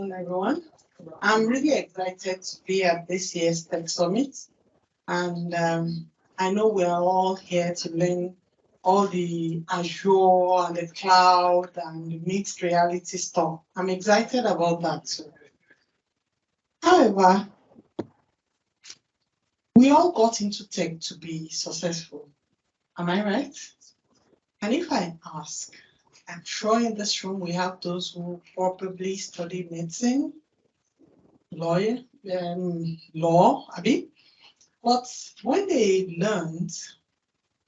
afternoon, everyone. I'm really excited to be at this year's Tech Summit, and I know we are all here to learn all the Azure and the cloud and the mixed reality stuff. I'm excited about that too. However, we all got into tech to be successful. Am I right? And if I ask, I'm sure in this room we have those who probably study medicine, lawyer, law, Abi. But when they learned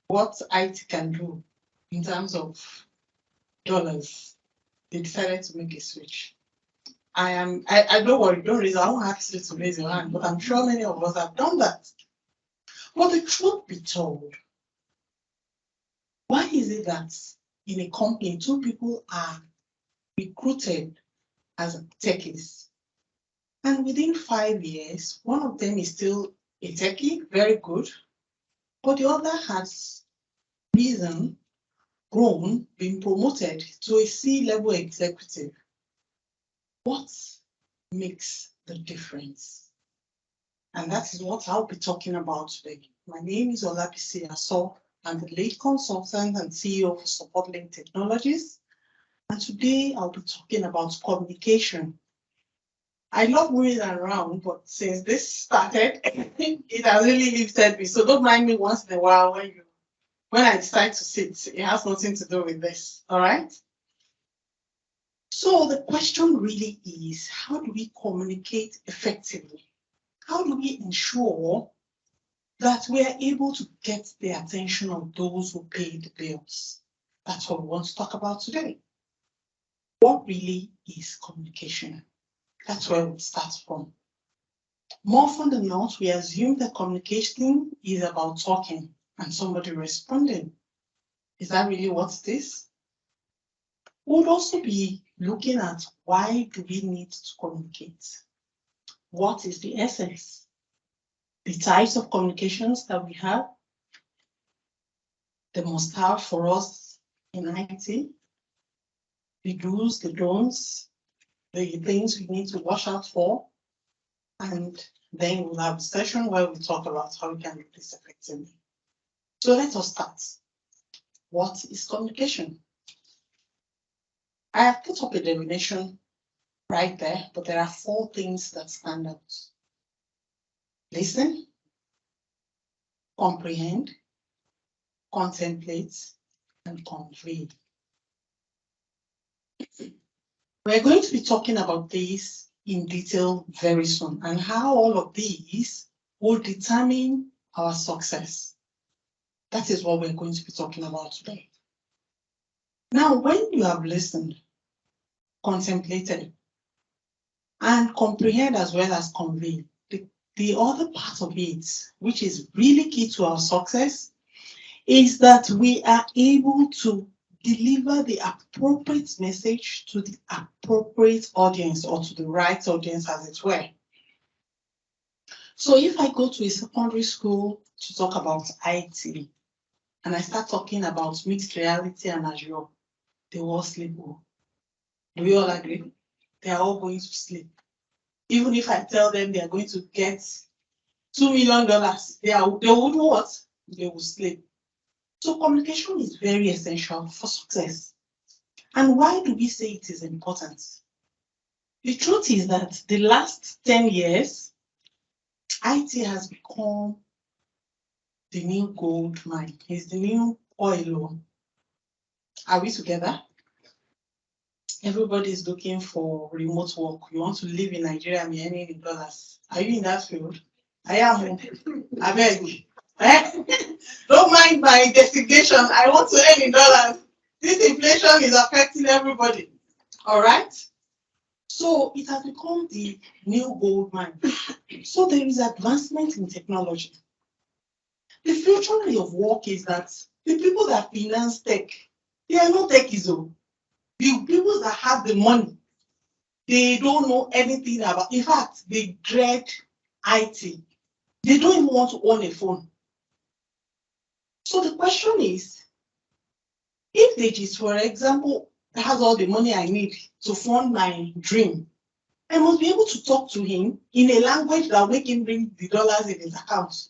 what IT can do in terms of dollars, they decided to make a switch. I don't worry, don't raise, I won't ask you to raise your hand, but I'm sure many of us have done that. But the truth be told, why is it that in a company, two people are recruited as techies, and within 5 years, one of them is still a techie, very good, but the other has risen, grown, been promoted to a C-level executive? What makes the difference? And that is what I'll be talking about today. My name is Olabisi Aso. I'm the lead consultant and CEO for SupportLink Technologies. And today I'll be talking about communication. I love moving around, but since this started, it has really lifted me. So don't mind me once in a while when I decide to sit. It has nothing to do with this, all right? So the question really is, how do we communicate effectively? How do we ensure that we are able to get the attention of those who pay the bills? That's what we want to talk about today. What really is communication? That's where we start from. More often than not, we assume that communication is about talking and somebody responding. Is that really what it is? We would also be looking at why do we need to communicate? What is the essence? The types of communications that we have, the must-have for us in IT, the do's, the don'ts, the things we need to watch out for, and then we'll have a session where we talk about how we can do this effectively. So let us start. What is communication? I have put up a definition right there, but there are 4 things that stand out. Listen, comprehend, contemplate, and convey. We're going to be talking about these in detail very soon, and how all of these will determine our success. That is what we're going to be talking about today. Now, when you have listened, contemplated, and comprehend as well as convey, the other part of it, which is really key to our success, is that we are able to deliver the appropriate message to the appropriate audience, or to the right audience, as it were. So if I go to a secondary school to talk about IT, and I start talking about mixed reality and Azure, they will all sleep. Do we all agree? They are all going to sleep. Even if I tell them they are going to get $2 million, they will do what? They will sleep. So communication is very essential for success. And why do we say it is important? The truth is that the last 10 years, IT has become the new gold mine. It's the new oil. Are we together? Everybody is looking for remote work. You want to live in Nigeria and be earning in dollars. Are you in that field? I am. I beg. Don't mind my designation. I want to earn in dollars. This inflation is affecting everybody. All right? So it has become the new gold mine. So there is advancement in technology. The future of work is that the people that finance tech, they are not techies. The people that have the money, they don't know anything about. In fact, they dread IT. They don't even want to own a phone. So the question is, if Dejis, for example, has all the money I need to fund my dream, I must be able to talk to him in a language that will make him bring the dollars in his account.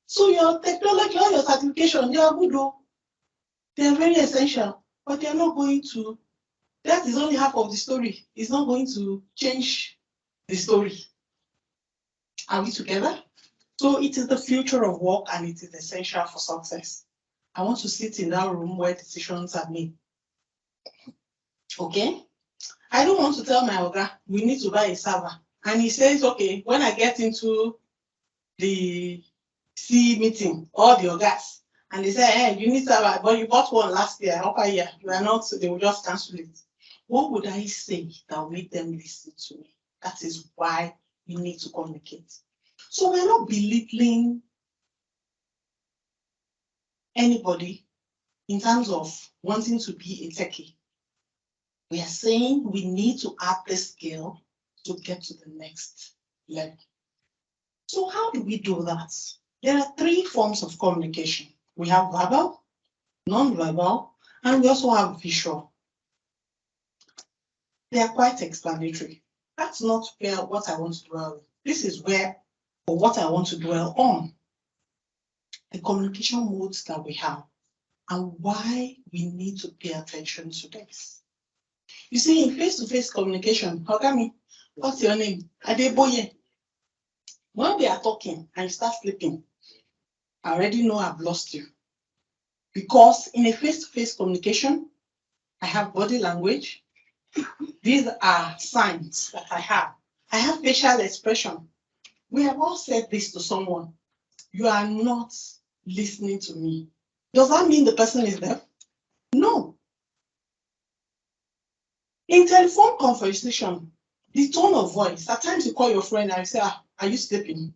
So your technology, all your certification, they are good though. They are very essential, but they are not going to, that is only half of the story. It's not going to change the story. Are we together? So it is the future of work and it is essential for success. I want to sit in that room where decisions are made. Okay? I don't want to tell my Oga, we need to buy a server. And he says, okay, when I get into the C meeting, all the Ogas, and they say, hey, you need server, but you bought one last year, upper year, you are not, they will just cancel it. What would I say that will make them listen to me? That is why we need to communicate. So we're not belittling anybody in terms of wanting to be a techie. We are saying we need to add the skill to get to the next level. So how do we do that? There are 3 forms of communication. We have verbal, non-verbal, and we also have visual. They are quite explanatory. That's not what I want to dwell on. This is what I want to dwell on. The communication modes that we have and why we need to pay attention to this. You see, in face-to-face communication, Ogami, what's your name? Adeboye. When we are talking and you start sleeping, I already know I've lost you. Because in a face-to-face communication, I have body language. These are signs that I have. I have facial expression. We have all said this to someone. You are not listening to me. Does that mean the person is deaf? No. In telephone conversation, the tone of voice, at times you call your friend and you say, are you sleeping?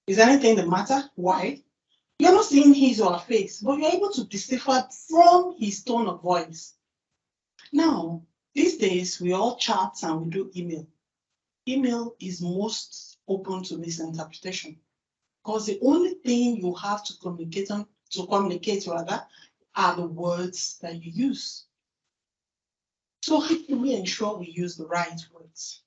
Is anything the matter? Why? You're not seeing his or her face, but you're able to decipher from his tone of voice. Now, these days, we all chat and we do email. Email is most open to misinterpretation because the only thing you have to communicate are the words that you use. So how do we ensure we use the right words?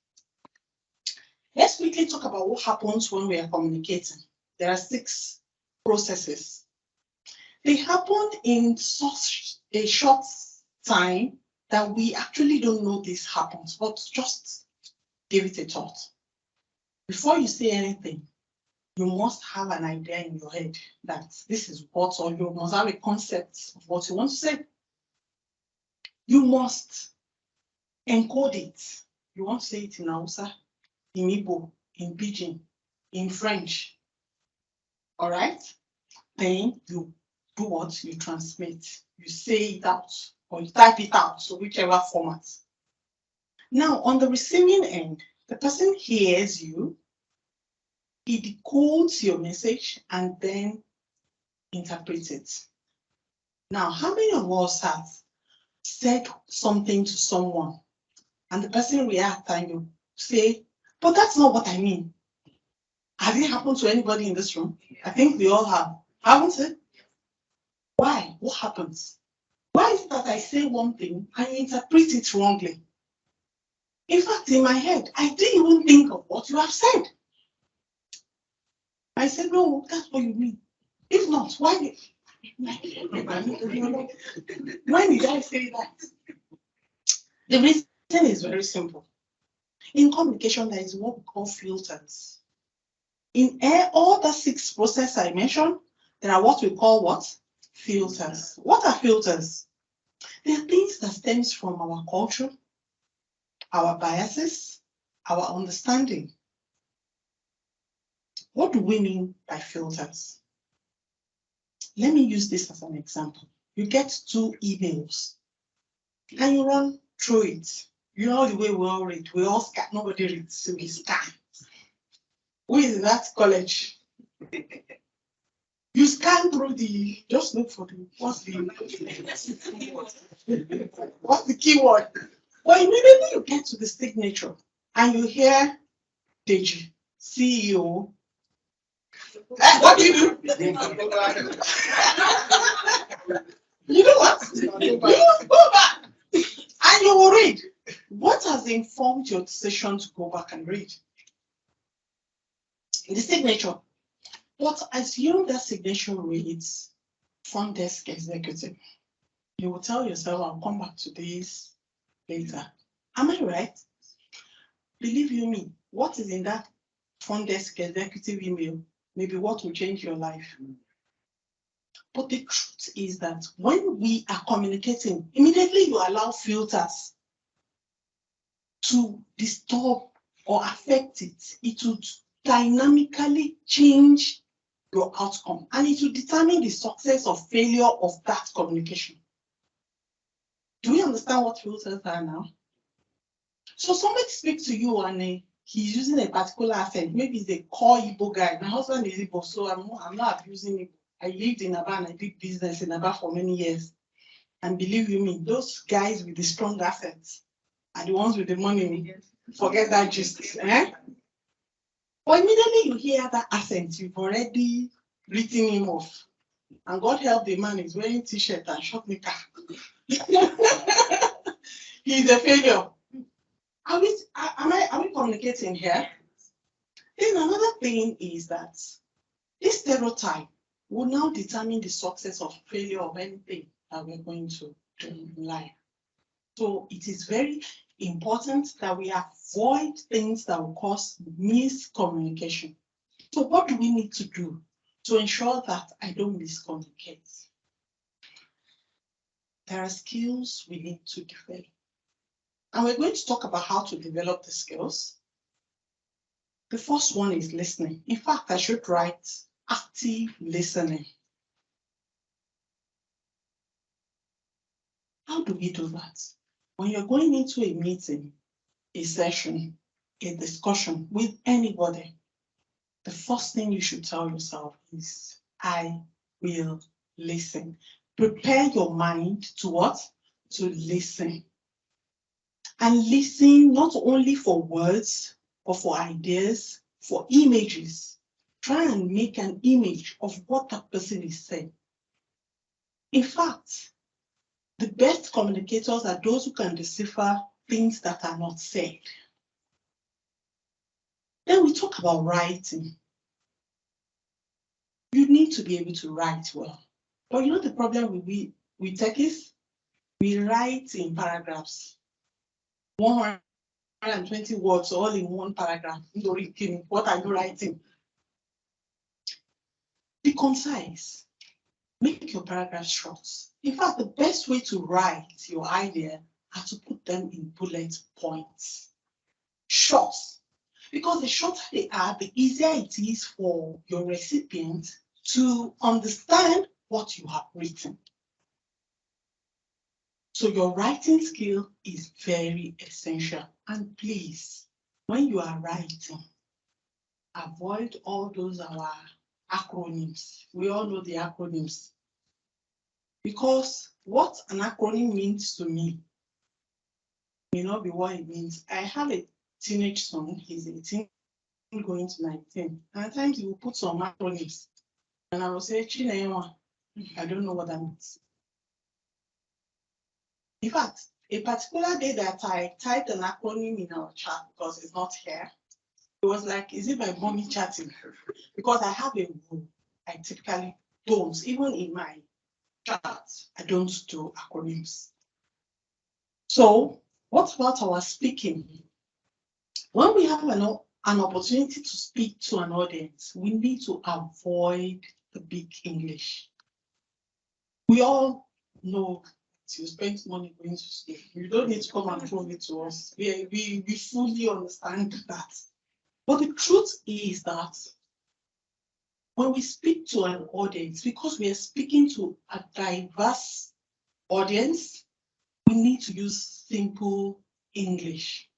Let's quickly talk about what happens when we are communicating. There are 6 processes. They happen in such a short time that we actually don't know this happens, but just give it a thought. Before you say anything, you must have an idea in your head that this is what, or you must have a concept of what you want to say. You must encode it. You want to say it in Hausa, in Igbo, in Pidgin, in French. All right? Then you do what? You transmit. You say it out or you type it out, so whichever format. Now, on the receiving end, the person hears you, he decodes your message and then interprets it. Now, how many of us have said something to someone and the person reacts and you say, but that's not what I mean? Has it happened to anybody in this room? I think we all have. Haven't it? Why? What happens? Why is it that I say one thing and you interpret it wrongly? In fact, in my head, I didn't even think of what you have said. I said, no, that's what you mean. If not, why did I say that? The reason is very simple. In communication, there is what we call filters. In all the 6 processes I mentioned, there are what we call what? Filters. What are filters? They are things that stems from our culture, our biases, our understanding. What do we mean by filters? Let me use this as an example. You get 2 emails and you run through it. You know the way we all read. We all scan. Nobody reads, so we scan. Who is in that college? You scan through just look for what's the keyword? Well, immediately you get to the signature and you hear Deji, CEO. What do you do? You know what? You go back and you will read. What has informed your decision to go back and read? The signature. But assume that signature reads front desk executive. You will tell yourself, I'll come back to this later. Am I right? Believe you me, what is in that front desk executive email maybe what will change your life. But the truth is that when we are communicating, immediately you allow filters to disturb or affect it. It would dynamically change your outcome, and it will determine the success or failure of that communication. Do we understand what filters are now? So somebody speaks to you and he's using a particular accent. Maybe he's a core Igbo guy. My husband is Igbo, so I'm not abusing Igbo. I lived in Aba and I did business in Aba for many years. And believe you me, those guys with the strong accents are the ones with the money. Forget that gist. Eh? But immediately you hear that accent, you've already written him off. And God help the man, he's wearing t-shirt and short knicker. He's a failure. Are we communicating here? Then another thing is that this stereotype will now determine the success or failure of anything that we're going to do in life. So it is very important that we avoid things that will cause miscommunication. So what do we need to do to ensure that I don't miscommunicate? There are skills we need to develop. And we're going to talk about how to develop the skills. The first one is listening. In fact, I should write active listening. How do we do that? When you're going into a meeting, a session, a discussion with anybody, the first thing you should tell yourself is, I will listen. Prepare your mind to what? To listen. And listen not only for words, but for ideas, for images. Try and make an image of what that person is saying. In fact, the best communicators are those who can decipher things that are not said. Then we talk about writing. You need to be able to write well. But you know the problem with techies? We write in paragraphs. 120 words all in one paragraph. What are you writing? Be concise. Make your paragraphs short. In fact, the best way to write your idea is to put them in bullet points. Short. Because the shorter they are, the easier it is for your recipient to understand what you have written. So your writing skill is very essential. And please, when you are writing, avoid all those our acronyms. We all know the acronyms. Because what an acronym means to me may not be what it means. I have a teenage son, he's 18, going to 19. And at times he will put some acronyms. And I will say, Chinewa, I don't know what that means. In fact, a particular day that I typed an acronym in our chat because it's not here, it was like, is it my mommy chatting? Because I have a rule. I typically don't. Even in my chats, I don't do acronyms. So what about our speaking? When we have an opportunity to speak to an audience, we need to avoid the big English. We all know you spend money going to school. You don't need to come and prove it to us. We fully understand that. But the truth is that when we speak to an audience, because we are speaking to a diverse audience, we need to use simple English.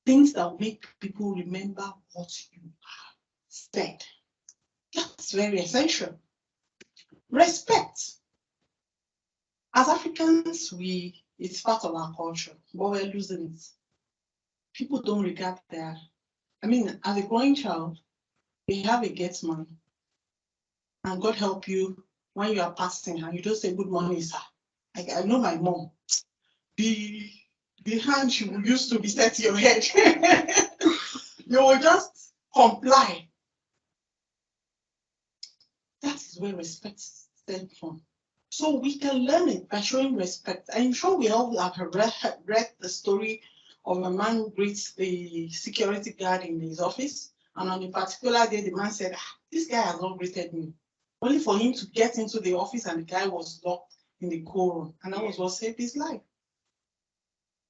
Things that will make people remember what you have said. That's very essential. Respect. As Africans, it's part of our culture, but we're losing it. People don't regard as a growing child, we have a gate man. And God help you when you are passing and you don't say good morning, sir. I know my mom. The the hand you used to reset your head. You will just comply. That is where respect stems from. So we can learn it by showing respect. I'm sure we all have read the story of a man who greets the security guard in his office. And on a particular day, the man said, this guy has not greeted me. Only for him to get into the office and the guy was locked in the cold room. And that was what saved his life.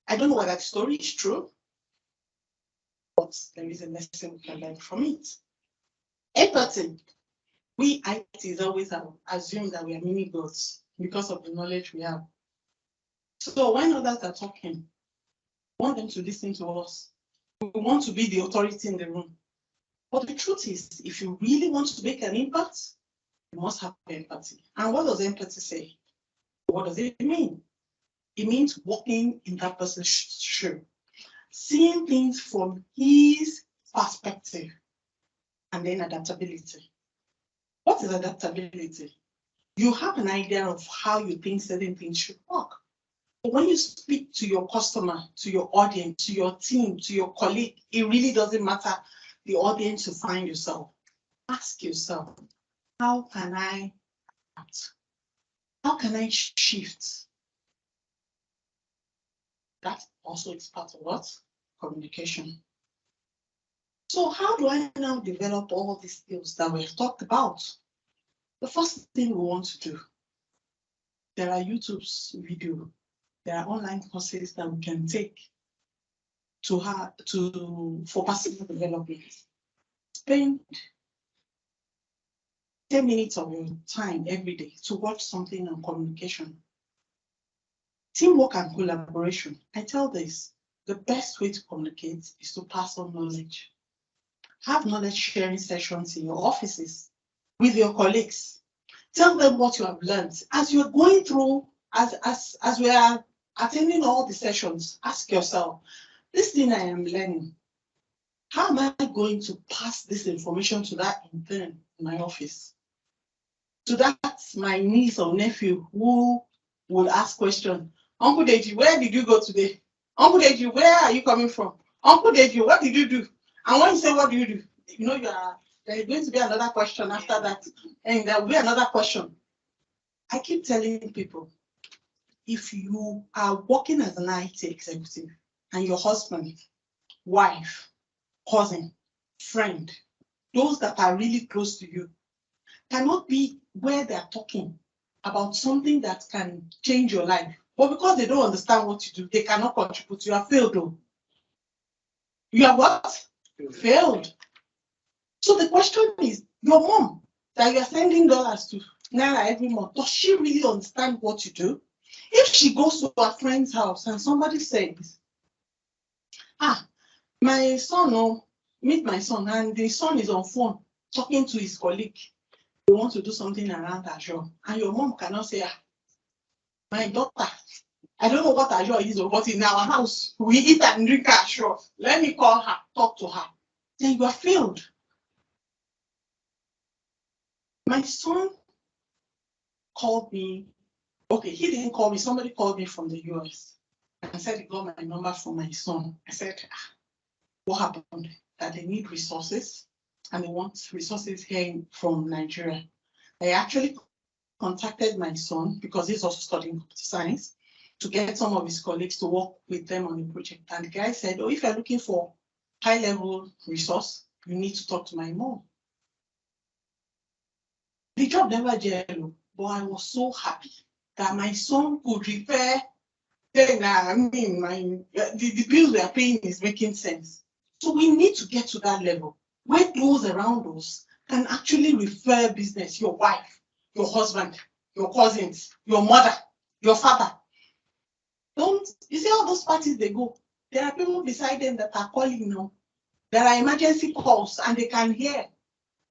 I don't know whether that story is true, but there is a lesson we can learn from it. Empathy. We ITs always assume that we are mini gods because of the knowledge we have. So when others are talking, we want them to listen to us. We want to be the authority in the room. But the truth is, if you really want to make an impact, you must have empathy. And what does empathy say? What does it mean? It means walking in that person's shoe, seeing things from his perspective, and then adaptability. What is adaptability? You have an idea of how you think certain things should work. But when you speak to your customer, to your audience, to your team, to your colleague, it really doesn't matter the audience you find yourself. Ask yourself, how can I act? How can I shift? That also is part of what? Communication. So how do I now develop all these skills that we've talked about? The first thing we want to do, there are YouTube's video, there are online courses that we can take for personal development. Spend 10 minutes of your time every day to watch something on communication. Teamwork and collaboration. I tell this, the best way to communicate is to pass on knowledge. Have knowledge sharing sessions in your offices with your colleagues. Tell them what you have learned. As you're going through, as we are attending all the sessions, ask yourself, this thing I am learning, how am I going to pass this information to that intern in my office? To that my niece or nephew who will ask questions. Uncle Deji, where did you go today? Uncle Deji, where are you coming from? Uncle Deji, what did you do? And when you say, what do you do? You know, there's going to be another question after that. And there will be another question. I keep telling people, if you are working as an IT executive and your husband, wife, cousin, friend, those that are really close to you, cannot be where they're talking about something that can change your life. But because they don't understand what you do, they cannot contribute. You are failed, though. You are what? Failed. So the question is, your mom that you're sending dollars to Naira every month, does she really understand what you do? If she goes to her friend's house and somebody says, my son, meet my son, and the son is on phone talking to his colleague, they want to do something around Azure, and your mom cannot say, my daughter, I don't know what Azure is, but in our house, we eat and drink Azure. Let me call her, talk to her. Then you are failed. My son called me. Okay, he didn't call me. Somebody called me from the US and said he got my number from my son. I said, what happened? That they need resources and they want resources here from Nigeria. I actually contacted my son because he's also studying computer science to get some of his colleagues to work with them on the project. And the guy said, if you're looking for high-level resource, you need to talk to my mom. The job never gelled, but I was so happy that my son could repair. Then the bills we are paying is making sense. So we need to get to that level where those around us can actually refer business, your wife, your husband, your cousins, your mother, your father. You see all those parties they go, there are people beside them that are calling now. There are emergency calls and they can hear,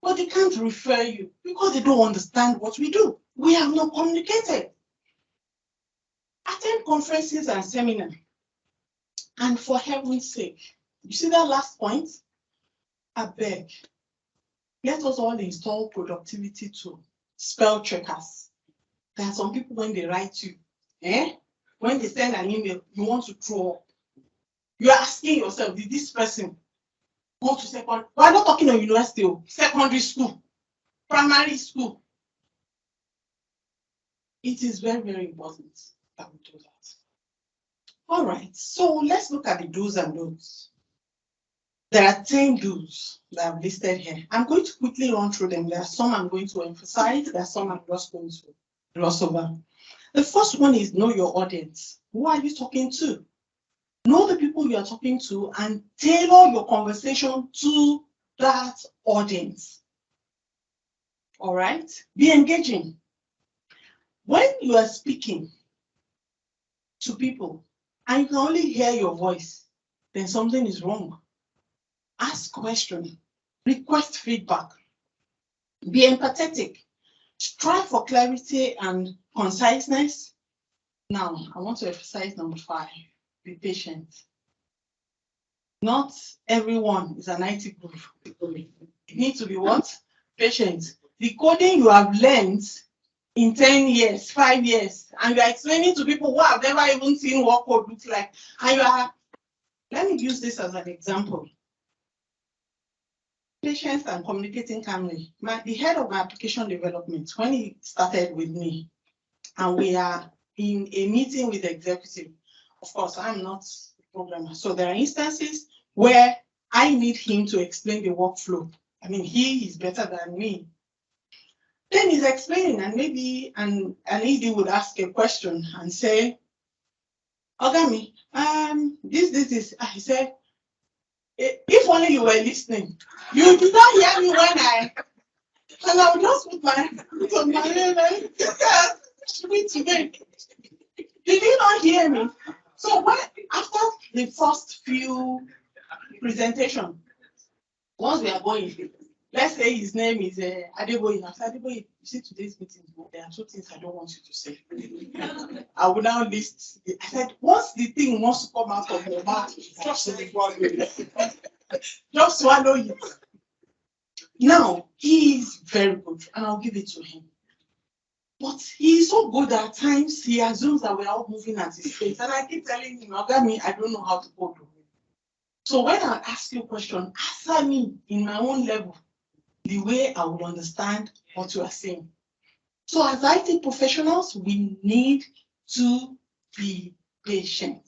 but they can't refer you because they don't understand what we do. We have not communicated. Attend conferences and seminars. And for heaven's sake, you see that last point? I beg, let us all install productivity tool, spell checkers. There are some people when they write you, when they send an email, you want to throw up. You are asking yourself, did this person go to secondary? We're not talking of university, secondary school, primary school. It is very, very important that we do that. All right, so let's look at the do's and don'ts. There are 10 do's that I've listed here. I'm going to quickly run through them. There are some I'm going to emphasize, there are some I'm just going to gloss over. The first one is know your audience. Who are you talking to? Know the people you are talking to and tailor your conversation to that audience. All right? Be engaging. When you are speaking to people and you can only hear your voice, then something is wrong. Ask questions, request feedback, be empathetic, strive for clarity and conciseness. Now, I want to emphasize number 5, be patient. Not everyone is an IT guru. You need to be what? Patient. The coding you have learned in 10 years, 5 years, and you are explaining to people who have never even seen what code looks like, and you are, let me use this as an example. Patience and communicating calmly. The head of my application development, when he started with me, and we are in a meeting with the executive, of course, I'm not a programmer. So there are instances where I need him to explain the workflow. I mean, he is better than me. Then he's explaining, and maybe an ED would ask a question and say, Ogami, this. He said, if only you were listening. You did not hear me when and I would just put my foot on my head today. Did you not hear me? So after the first few presentations, once we are going, let's say his name is Adeboye. I said, Adeboye, you see today's meeting, there are 2 things I don't want you to say. I will now list. I said, once the thing wants to come out of your mouth, just swallow it. Now, he is very good, and I'll give it to him. But he is so good at times, he assumes that we are all moving at his pace. And I keep telling him, Ogami, I don't know how to code. So when I ask you a question, answer me in my own level, the way I will understand what you are saying. So as IT professionals, we need to be patient.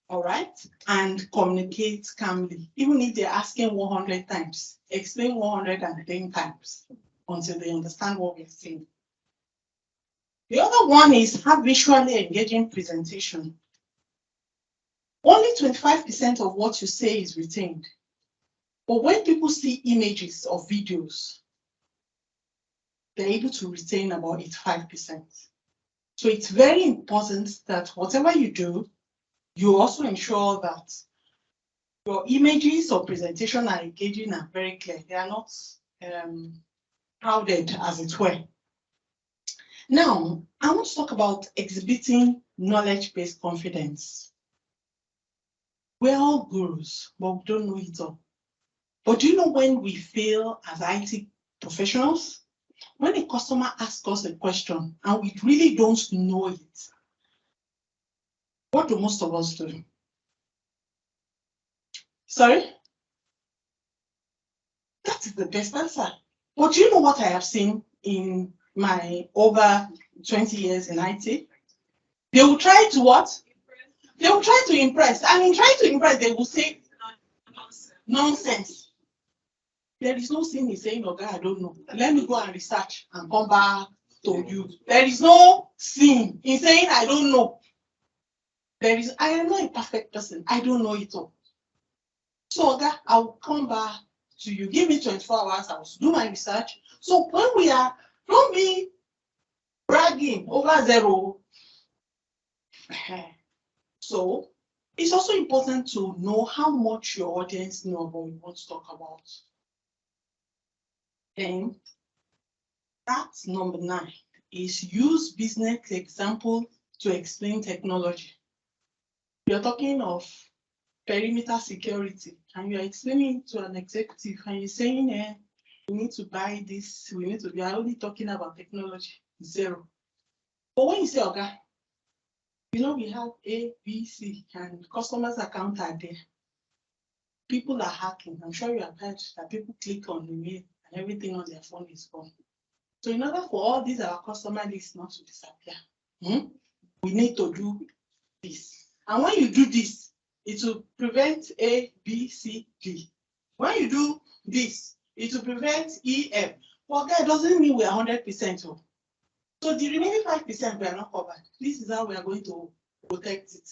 All right? And communicate calmly. Even if they're asking 100 times, explain 110 times until they understand what we're saying. The other one is have visually engaging presentation. Only 25% of what you say is retained. But when people see images or videos, they're able to retain about 85%. So it's very important that whatever you do, you also ensure that your images or presentation are engaging and very clear. They are not crowded, as it were. Now, I want to talk about exhibiting knowledge-based confidence. We're all gurus, but we don't know it all. But do you know when we fail as IT professionals? When a customer asks us a question and we really don't know it, what do most of us do? Sorry? That is the best answer. But do you know what I have seen in my over 20 years in IT? They will try to what? They will try to impress. And in trying to impress, they will say nonsense. There is no sin in saying, okay, I don't know. Let me go and research and come back to you. There is no sin in saying, I don't know. I am not a perfect person. I don't know it all. So, okay, I will come back to you. Give me 24 hours. I will do my research. So when we are, don't be bragging over 0. So it's also important to know how much your audience know about what you want to talk about. And that's number 9 is use business example to explain technology. You're talking of perimeter security and you're explaining to an executive and you're saying, we need to buy this, we are only talking about technology, 0. But when you say, okay, You know, we have A, B, C, and customers' account are there. People are hacking. I'm sure you have heard that people click on the mail and everything on their phone is gone. So in order for all these our customer lists not to disappear, we need to do this. And when you do this, it will prevent A, B, C, D. When you do this, it will prevent E, F. But that doesn't mean we are 100%. So the remaining 5% we are not covered. This is how we are going to protect it.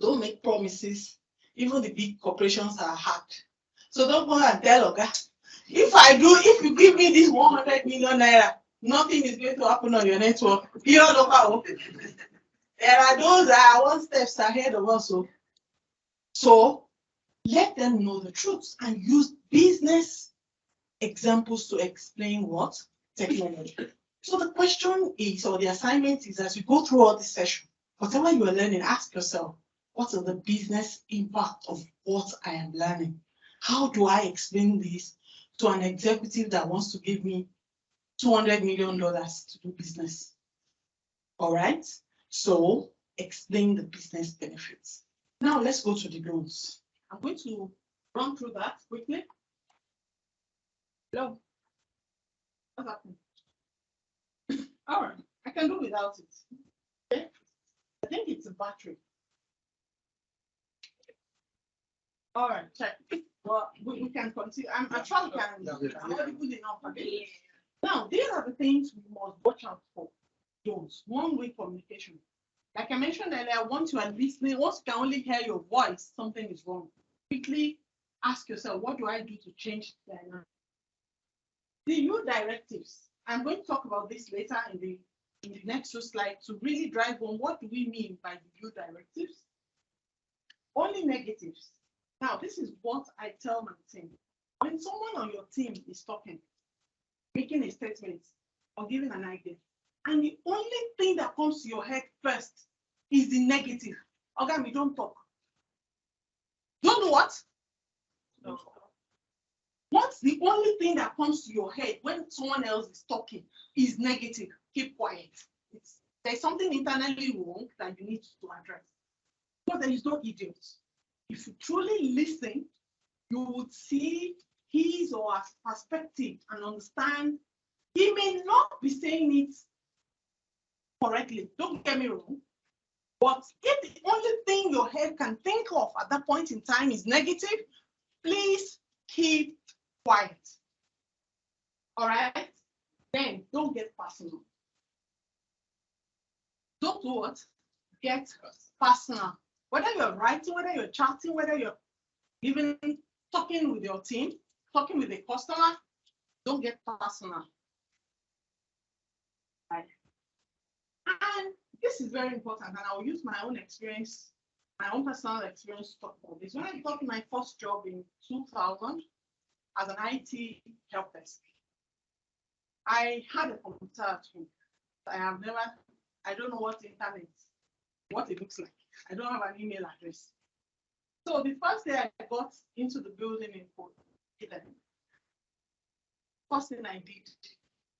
Don't make promises. Even the big corporations are hacked. So don't go and tell Oga, if you give me this 100 million naira, nothing is going to happen on your network. There are those that are 1 step ahead of us. So let them know the truth and use business examples to explain what? Technology. So the question is, or the assignment is, as you go through all this session, whatever you are learning, ask yourself, what is the business impact of what I am learning? How do I explain this to an executive that wants to give me $200 million to do business? All right. So explain the business benefits. Now let's go to the loans. I'm going to run through that quickly. Hello. What's happening? All right. I can do without it. Okay. I think it's a battery. All right. Check. Well, we can continue. I'm sure we can. Good enough. Okay. Now, these are the things we must watch out for. Those one-way communication. Like I mentioned earlier, once you are listening, once you can only hear your voice, something is wrong. Quickly ask yourself, what do I do to change the dynamic? The new directives. I'm going to talk about this later in the next 2 slides to really drive home what do we mean by the new directives. Only negatives. Now, this is what I tell my team. When someone on your team is talking, making a statement, or giving an idea, and the only thing that comes to your head first is the negative. Okay, we don't talk. Don't do what? No. What's the only thing that comes to your head when someone else is talking is negative? Keep quiet. There's something internally wrong that you need to address. But there is no idiot. If you truly listen, you would see his or her perspective and understand. He may not be saying it correctly, don't get me wrong, but if the only thing your head can think of at that point in time is negative, please keep quiet. All right? Then don't get personal. Don't do what? Get personal. Whether you're writing, whether you're chatting, whether you're even talking with your team, talking with the customer, don't get personal. Right? And this is very important, and I'll use my own experience, my own personal experience to talk about this. When I got my first job in 2000 as an IT help desk, I had a computer at home. I don't know what it looks like. I don't have an email address. So the first day I got into the building in Port 11, first thing I did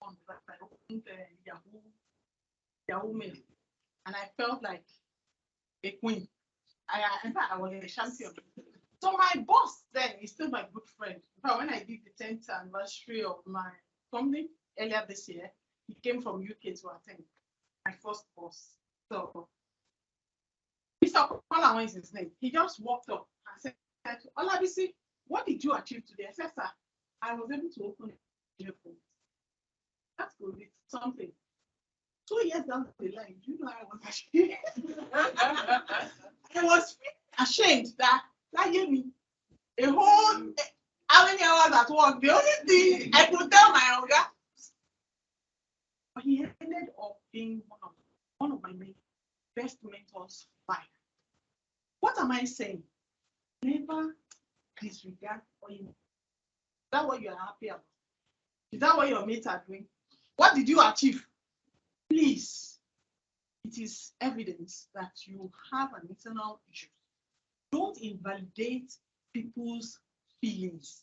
on the I opened Yahoo Mail, and I felt like a queen. In fact, I was a champion. So my boss then is still my good friend. In fact, when I did the 10th anniversary of my company earlier this year, he came from UK to attend. My first boss. So Mr. Olawan is his name. He just walked up and said, Olabisi, what did you achieve today? I said, sir, I was able to open the phone. That's good. It's something. 2 years down the line, you know I was ashamed. I was ashamed that gave me a whole how many hours at work. The only thing I could tell my Oga. But he ended up being one of my best mentors life. What am I saying? Never disregard or you. Is that what you are happy about? Is that what your mates are doing? What did you achieve? Please, it is evidence that you have an internal issue. Don't invalidate people's feelings.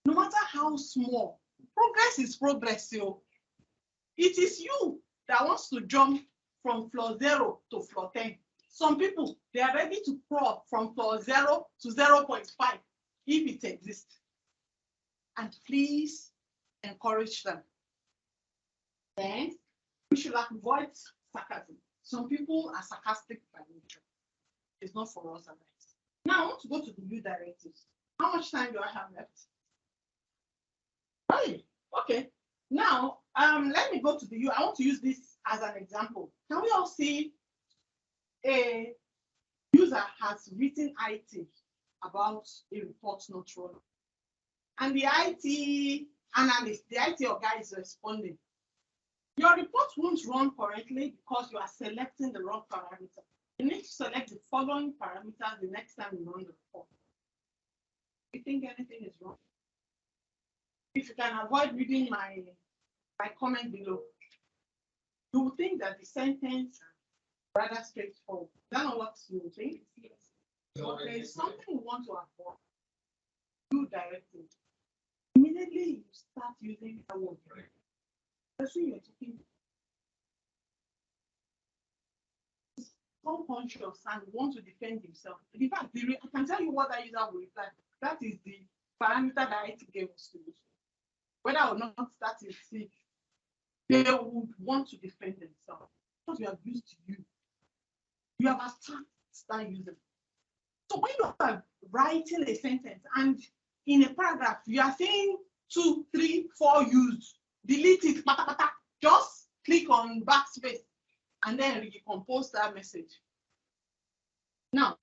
No matter how small, progress is progress. It is you that wants to jump from floor 0 to floor 10. Some people, they are ready to crawl from floor 0 to 0.5 if it exists. And please encourage them. Then we should avoid sarcasm. Some people are sarcastic by nature. It's not for us. Now I want to go to the U directives. How much time do I have left? Okay. Now let me go to the U. I want to use this as an example. Can we all see a user has written IT about a report not running, and the IT analyst, the IT guy is responding? Your report won't run correctly because you are selecting the wrong parameter. You need to select the following parameters the next time you run the report. Do you think anything is wrong? If you can avoid reading my comment below, you will think that the sentence is rather straightforward. Is that not what you think? Yes. But there is something you want to avoid. Do directly. Immediately you start using the word. That's when you're talking. Unconscious and want to defend himself. In fact, I can tell you what that user will reply. That is the parameter that IT gave us to use. Whether or not that is sick, they would want to defend themselves because you are used to you. You have start using. So when you are writing a sentence and in a paragraph you are saying 2, 3, 4 used, delete it, just click on backspace and then recompose that message. Now,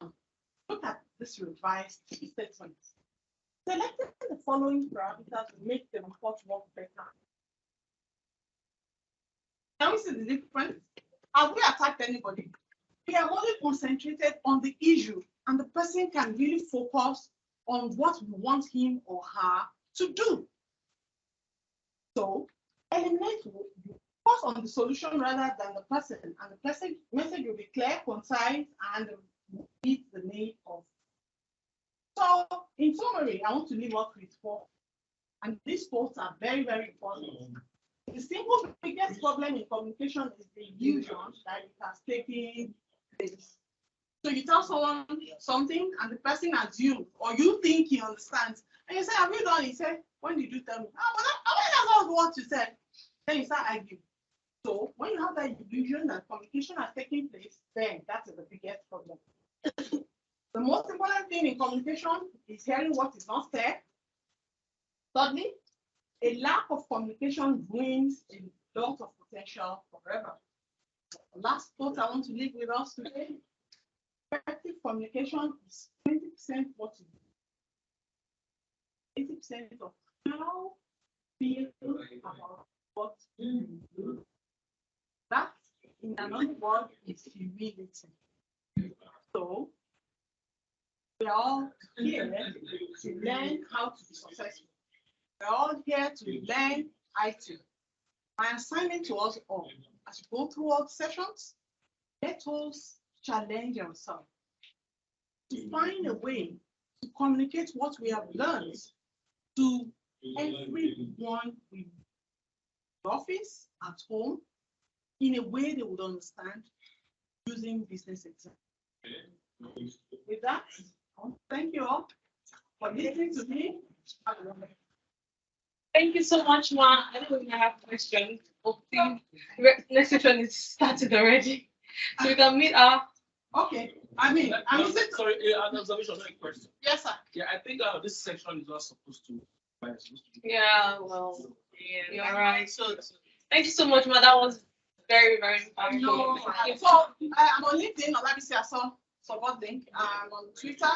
look at this revised statement. Selecting the following parameters to make the report work better. Can we see the difference? Have we attacked anybody? We have only concentrated on the issue, and the person can really focus on what we want him or her to do. So, eliminate, focus on the solution rather than the person, and the person message will be clear, concise, and meet the need of. So, in summary, I want to leave off with 4, and these 4 are very, very important. The single biggest problem in communication is the illusion that it has taken place. So you tell someone something, and the person assumes, or you think he understands, and you say, "Have you done it?" He said, "When did you tell me?" "Oh, but that's not what you said." Then you start arguing. So when you have that illusion that communication has taken place, then that is the biggest problem. The most important thing in communication is hearing what is not said. Thirdly, a lack of communication ruins a lot of potential forever. The last thought I want to leave with us today: effective communication is 20% what you do, 80% of how you feel about what you do. That, in another word, is humility. So, we are all here to learn how to be successful. We are all here to learn IT. My assignment to us all, as you go through all the sessions, let us challenge ourselves to find a way to communicate what we have learned to everyone in the office, at home, in a way they would understand, using business examples. With that, I want to thank you all for listening to me. Thank you so much, Ma. I don't even have questions. Hopefully, next session is started already. So we can meet our. Okay. Sorry, an observation, not a question. Yes, sir. Yeah, I think this section is not supposed to. Yeah, well, yeah, you're right. So, thank you so much, Ma. That was very, very important. No, so I'm on LinkedIn, Olabisi Aso, support link. I'm on Twitter.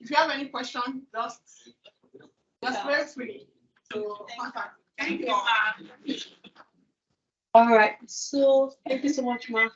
If you have any question, just very free. So, thank you. All right. So, thank you so much, Ma.